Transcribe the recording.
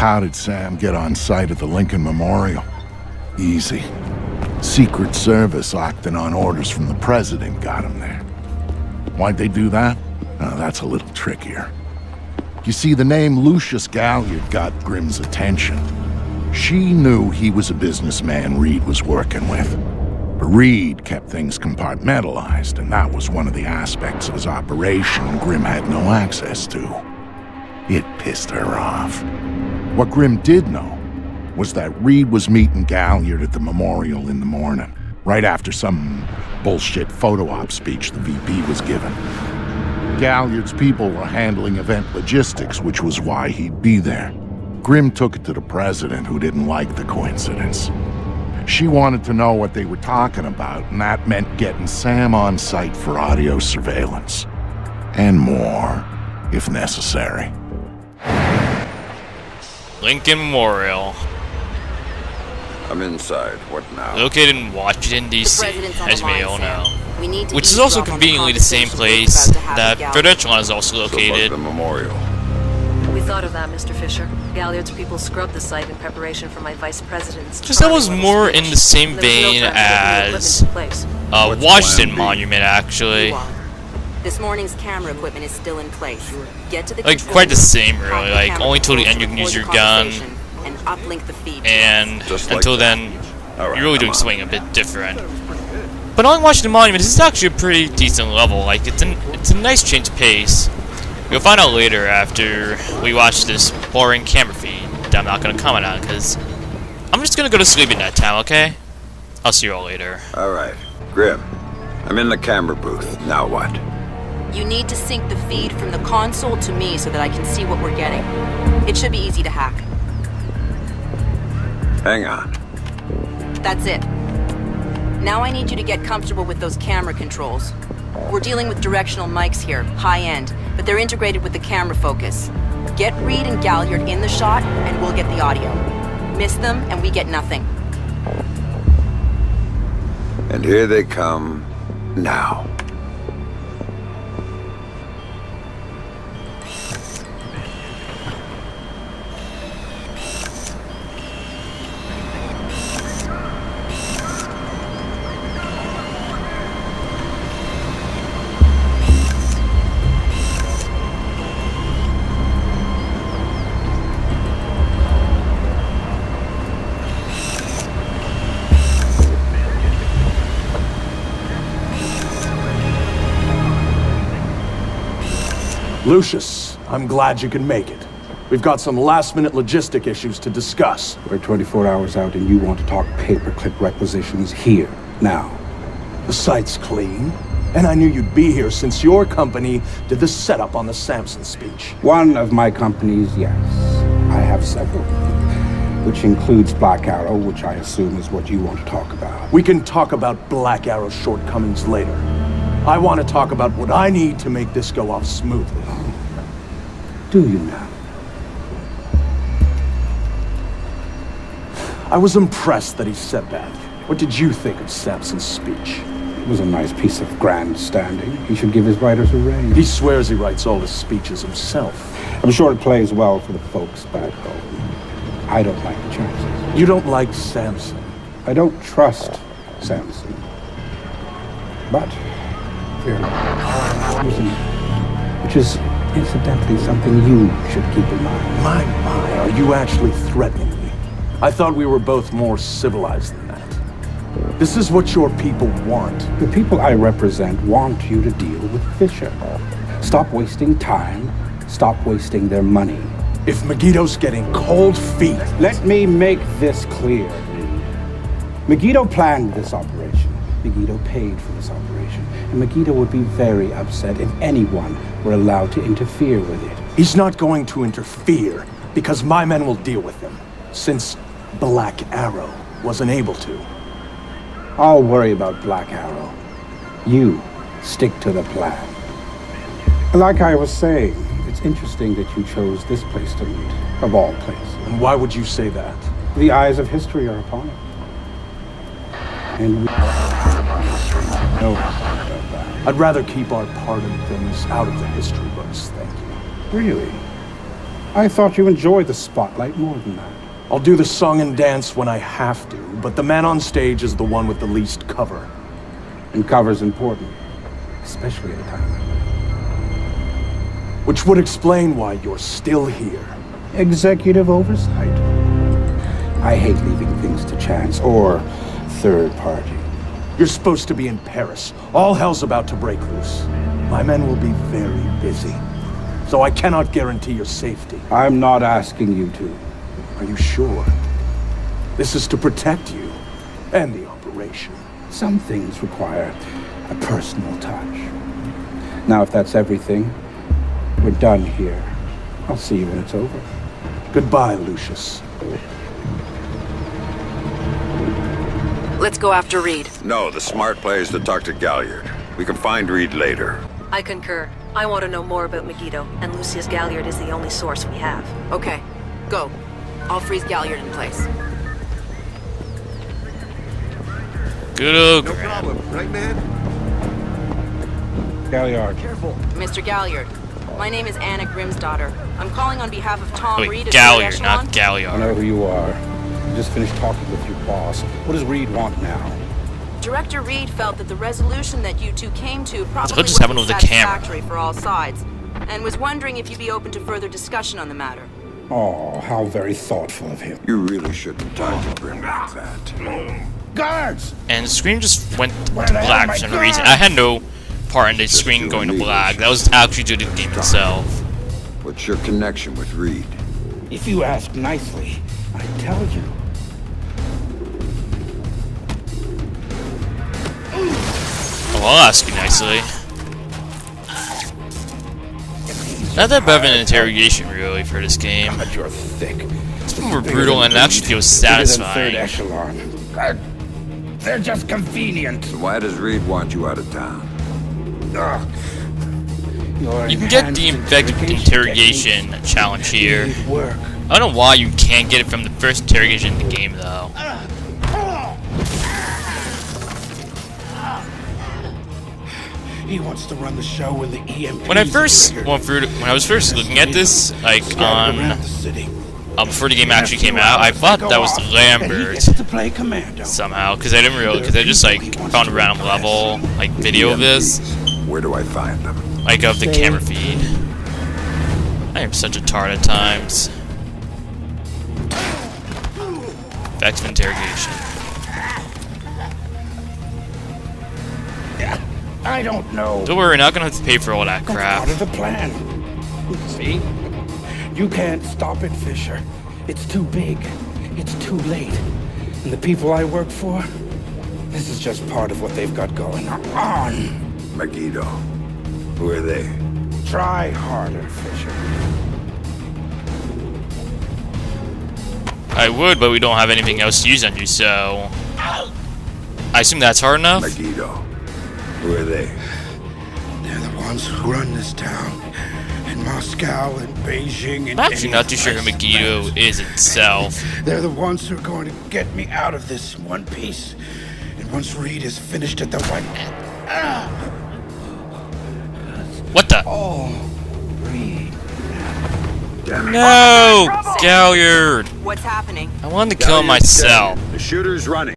How did Sam get on site at the Lincoln Memorial? Easy. Secret Service acting on orders from the president got him there. Why'd they do that? That's a little trickier. You see, the name Lucius Galliard got Grimm's attention. She knew he was a businessman Reed was working with. But Reed kept things compartmentalized, and that was one of the aspects of his operation Grimm had no access to. It pissed her off. What Grimm did know was that Reed was meeting Galliard at the memorial in the morning, right after some bullshit photo op speech the VP was giving. Galliard's people were handling event logistics, which was why he'd be there. Grimm took it to the president, who didn't like the coincidence. She wanted to know what they were talking about, and that meant getting Sam on site for audio surveillance. And more, if necessary. Lincoln Memorial. I'm inside. What now? Located in Washington, D.C., as you may all know. Which is eavesdrop also on the conveniently the same conversation place we're about to have that with Federation is also So about located. the memorial. We thought of that, Mr. Fisher. Galliard's people scrubbed the site in preparation for my vice president's. Just that was charming more speech. in the same There was no vein time to get new as equipment in place. What's Washington plan B? Monument, actually. You are. This morning's camera equipment is still in place. Get to the Like, control quite the room, same, hack really. the Like, camera only till the controls end you can to use your record the gun, conversation and uplink the feed to and Just like until that. then, All right, you're really come doing on. something a bit different. But on Washington Monument, this is actually a pretty decent level. Like, it's a nice change of pace. You'll find out later after we watch this boring camera feed that I'm not going to comment on, because I'm just going to go to sleep in that time, okay? I'll see you all later. All right. Grimm, I'm in the camera booth. Now what? You need to sync the feed from the console to me so that I can see what we're getting. It should be easy to hack. Hang on. That's it. Now I need you to get comfortable with those camera controls. We're dealing with directional mics here, high-end, but they're integrated with the camera focus. Get Reed and Galliard in the shot, and we'll get the audio. Miss them, and we get nothing. And here they come now. Lucius, I'm glad you can make it. We've got some last-minute logistic issues to discuss. We're 24 hours out and you want to talk paperclip requisitions here, now. The site's clean, and I knew you'd be here since your company did the setup on the Samson speech. One of my companies, yes. I have several. Which includes Black Arrow, which I assume is what you want to talk about. We can talk about Black Arrow's shortcomings later. I want to talk about what I need to make this go off smoothly. Do you now? I was impressed that he said that. What did you think of Samson's speech? It was a nice piece of grandstanding. He should give his writers a raise. He swears he writes all his speeches himself. I'm sure it plays well for the folks back home. I don't like the chances. You don't like Samson. I don't trust Samson. But, fear not. Listen, which is incidentally something you should keep in mind. My, are you actually threatening me? I thought we were both more civilized than that. This is what your people want. The people I represent want you to deal with Fisher. Stop wasting time. Stop wasting their money. If Megiddo's getting cold feet... Let me make this clear, Reed. Megiddo planned this operation. Megiddo paid for this operation. And Megiddo would be very upset if anyone were allowed to interfere with it. He's not going to interfere, because my men will deal with him, since Black Arrow wasn't able to. I'll worry about Black Arrow. You stick to the plan. Like I was saying, it's interesting that you chose this place to meet, of all places. And why would you say that? The eyes of history are upon it. And we know about that. I'd rather keep our part in things out of the history books, thank you. Really? I thought you enjoyed the spotlight more than that. I'll do the song and dance when I have to, but the man on stage is the one with the least cover. And cover's important, especially at a time like Which would explain why you're still here. that. Executive oversight. I hate leaving things to chance or third party. You're supposed to be in Paris. All hell's about to break loose. My men will be very busy, so I cannot guarantee your safety. I'm not asking you to. Are you sure? This is to protect you and the operation. Some things require a personal touch. Now, if that's everything, we're done here. I'll see you when it's over. Goodbye, Lucius. Let's go after Reed. No, the smart play is to talk to Galliard. We can find Reed later. I concur. I want to know more about Megiddo, and Lucius Galliard is the only source we have. Okay, go. I'll freeze Galliard in place. Good old No problem, right, man? Galliard. Careful. Mr. Galliard, my name is Anna Grimsdottir. I'm calling on behalf of Tom Wait, Reed. Galliard, not I Galliard. know who you are. I just finished talking with your boss. What does Reed want now? Director Reed felt that the resolution that you two came to probably just happened wasn't with the camera? satisfactory for all sides, and was wondering if you'd be open to further discussion on the matter. Oh, how very thoughtful of him. You really shouldn't talk to Grim like that. Guards! And the screen just went to the hell black am I for some going? reason. I had no part in the Just screen you going to and me, black. That was actually due to the game itself. What's your connection with Reed? If you ask nicely, I tell you. Oh, I'll ask you nicely. Not that bad of an interrogation, really, for this game. God, you're thick. It's more brutal and it actually feels Third satisfying. echelon. God, they're just convenient. So why does Reed want you out of town? Ugh. Your You can get the enhanced effective interrogation techniques challenge here. need work. I don't know why you can't get it from the first interrogation in the game, though. He wants to run the show in the EMP. When I was first looking at this, like on around the city. before the game actually came out, I thought that was Lambert To play commando. somehow, because I didn't really, because I just like found a random level like video of this, Where do I find them? like of the camera feed. I am such a tart at times. Effective interrogation. I don't know. Don't worry, we're not gonna have to pay for all that crap. Part of the plan. See? You can't stop it, Fisher. It's too big. It's too late. And the people I work for, this is just part of what they've got going on. Megiddo. Who are they? Try harder, Fisher. I would, but we don't have anything else to use on you, so I assume that's hard enough. Megiddo. Who are they? They're the ones who run this town. In Moscow and Beijing and I'm actually not too sure who Megiddo is itself. They're the ones who are going to get me out of this in one piece. And once Reed is finished at the White... What the? Oh, Reed. No! Galliard! What's happening? I wanted to kill him myself. The shooter's running.